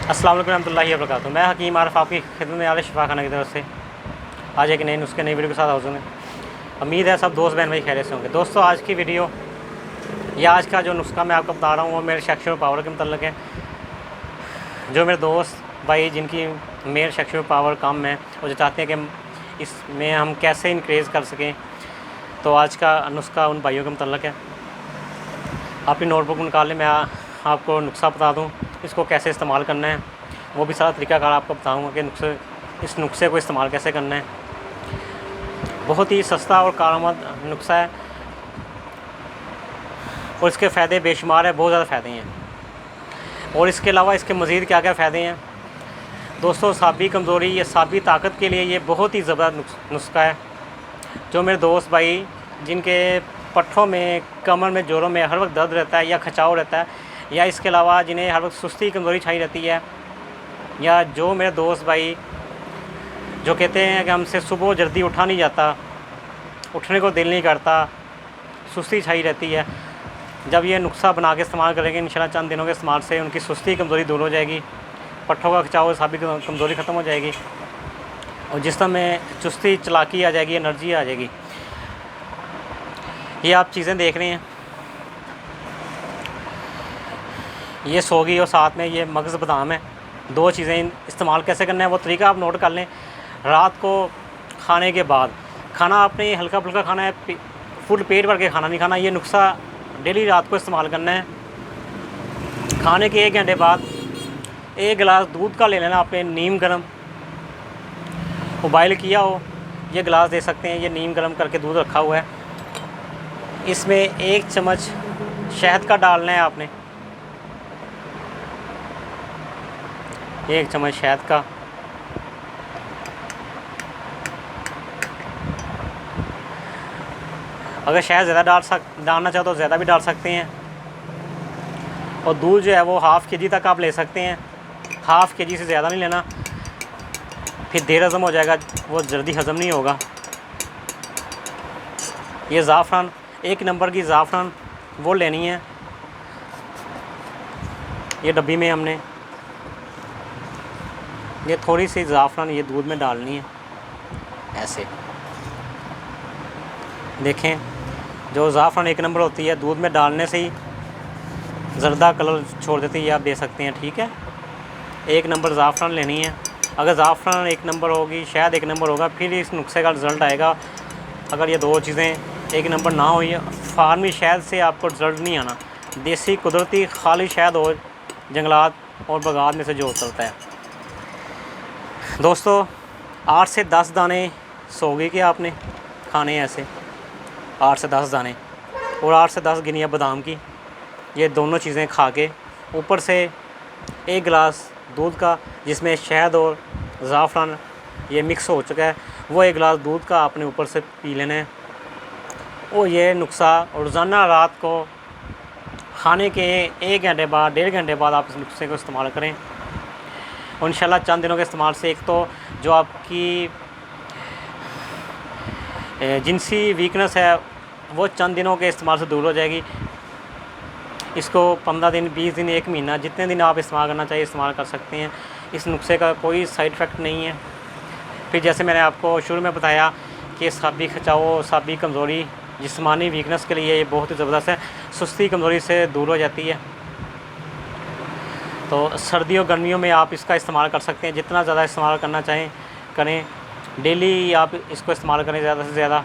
अस्सलाम वालेकुम रहमतुल्लाहि व बरकातुहू। मैं हकीम आरिफ आपकी खिदमत में आले शिफा खाना की तरफ से आज एक नए नुस्खे नई वीडियो के साथ हाज़िर हूँ। उम्मीद है सब दोस्त बहन भाई खैरियत से होंगे। दोस्तों, आज की वीडियो या आज का जो नुस्खा मैं आपको बता रहा हूँ वो मेरे सेक्शुअल पावर के मतलब है। जो मेरे दोस्त भाई जिनकी मेल सेक्शुअल पावर कम है, वो जो चाहते हैं कि इसमें हम कैसे इंक्रीज़ कर सकें, तो आज का नुस्खा उन भाइयों के मतलब है। अपनी नोटबुक निकाल लें, मैं आपको नुस्खा बता दूं, इसको कैसे इस्तेमाल करना है, वो भी सारा तरीकाकार आपको बताऊंगा कि इस नुस्खे को इस्तेमाल कैसे करना है। बहुत ही सस्ता और कारआमद नुस्खा है और इसके फ़ायदे बेशुमार है, बहुत ज़्यादा फ़ायदे हैं। और इसके अलावा इसके मज़ीद क्या क्या फ़ायदे हैं दोस्तों, साबी कमज़ोरी या साबी ताकत के लिए ये बहुत ही ज़बरदस्त नुस्खा है। जो मेरे दोस्त भाई जिनके पट्ठों में, कमर में, जोड़ों में हर वक्त दर्द रहता है या खिंचाव रहता है, या इसके अलावा जिन्हें हर वक्त सुस्ती कमज़ोरी छाई रहती है, या जो मेरे दोस्त भाई जो कहते हैं कि हमसे सुबह जल्दी उठा नहीं जाता, उठने को दिल नहीं करता, सुस्ती छाई रहती है, जब ये नुस्खा बना के इस्तेमाल करेंगे इंशाल्लाह चंद दिनों के इस्तेमाल से उनकी सुस्ती कमज़ोरी दूर हो जाएगी, पट्ठों का खिंचाव, साबी कमज़ोरी ख़त्म हो जाएगी और जिस्म में चुस्ती, चलाकी आ जाएगी, एनर्जी आ जाएगी। ये आप चीज़ें देख रहे हैं, ये सोगी और साथ में ये मगज़ बादाम है। दो चीज़ें इस्तेमाल कैसे करना है वो तरीका आप नोट कर लें। रात को खाने के बाद खाना आपने हल्का फुल्का खाना है, फुल पेट भर के खाना नहीं खाना। ये नुस्खा डेली रात को इस्तेमाल करना है। खाने के 1 घंटे बाद 1 गिलास दूध का ले लेना आपने, नीम गर्म उबाइल किया हो, ये गिलास दे सकते हैं। ये नीम गर्म करके दूध रखा हुआ है, इसमें 1 चम्मच शहद का डालना है आपने, 1 चम्मच शहद का। अगर शहद ज़्यादा डालना चाहो तो ज़्यादा भी डाल सकते हैं। और दूध जो है वो हाफ़ kg तक आप ले सकते हैं, हाफ़ kg से ज़्यादा नहीं लेना, फिर देर हज़म हो जाएगा, वो जल्दी हज़म नहीं होगा। ये ज़ाफ़रान, 1 नंबर की ज़ाफ़रान वो लेनी है, ये डब्बी में हमने ये थोड़ी सी ज़ाफ़रान ये दूध में डालनी है। ऐसे देखें, जो ज़ाफ़रान 1 नंबर होती है दूध में डालने से ही ज़र्दा कलर छोड़ देती है, ये आप दे सकते हैं। ठीक है, 1 नंबर ज़ाफ़रान लेनी है। अगर ज़ाफ़रान 1 नंबर होगी, शायद 1 नंबर होगा, फिर इस नुस्खे का रिज़ल्ट आएगा। अगर ये 2 चीज़ें 1 नंबर ना हो, ये फार्मी शहद से आपको रिज़ल्ट नहीं आना। देसी कुदरती खाली शहद हो, जंगलात और बागात में से जो चलता है। दोस्तों, 8 से 10 दाने सोगी के आपने खाने हैं, ऐसे 8 से 10 दाने, और 8 से 10 गिनिया बादाम की। ये दोनों चीज़ें खा के ऊपर से 1 गिलास दूध का जिसमें शहद और ज़ाफ़रान ये मिक्स हो चुका है, वो 1 गिलास दूध का आपने ऊपर से पी लेना है। और ये नुस्खा रोज़ाना रात को खाने के 1 घंटे बाद, 1.5 घंटे बाद आप इस नुस्खे को इस्तेमाल करें। और इंशाल्लाह चंद दिनों के इस्तेमाल से एक तो जो आपकी जिनसी वीकनेस है वो चंद दिनों के इस्तेमाल से दूर हो जाएगी। इसको 15 दिन, 20 दिन, 1 महीना, जितने दिन आप इस्तेमाल करना चाहिए इस्तेमाल कर सकते हैं। इस नुस्खे का कोई साइड इफ़ेक्ट नहीं है। फिर जैसे मैंने आपको शुरू में बताया कि साबी खिंचाव, साबी कमज़ोरी, जिस्मानी वीकनेस के लिए ये बहुत ही ज़बरदस्त है, सुस्ती कमज़ोरी से दूर हो जाती है। तो सर्दियों गर्मियों में आप इसका इस्तेमाल कर सकते हैं, जितना ज़्यादा इस्तेमाल करना चाहें करें। डेली आप इसको इस्तेमाल करें ज़्यादा से ज़्यादा।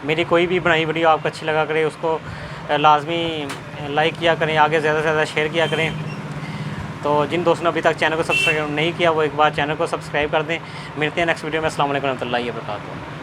मेरी कोई भी बनाई वीडियो आपको अच्छी लगा करे, उसको लाजमी लाइक किया करें, आगे ज़्यादा से ज़्यादा शेयर किया करें। तो जिन दोस्तों ने अभी तक चैनल को सब्सक्राइब नहीं किया वो एक बार चैनल को सब्सक्राइब कर दें। मिलते हैं नेक्स्ट वीडियो में। अस्सलाम वालेकुम रहमतुल्लाहि व बरकातुहू।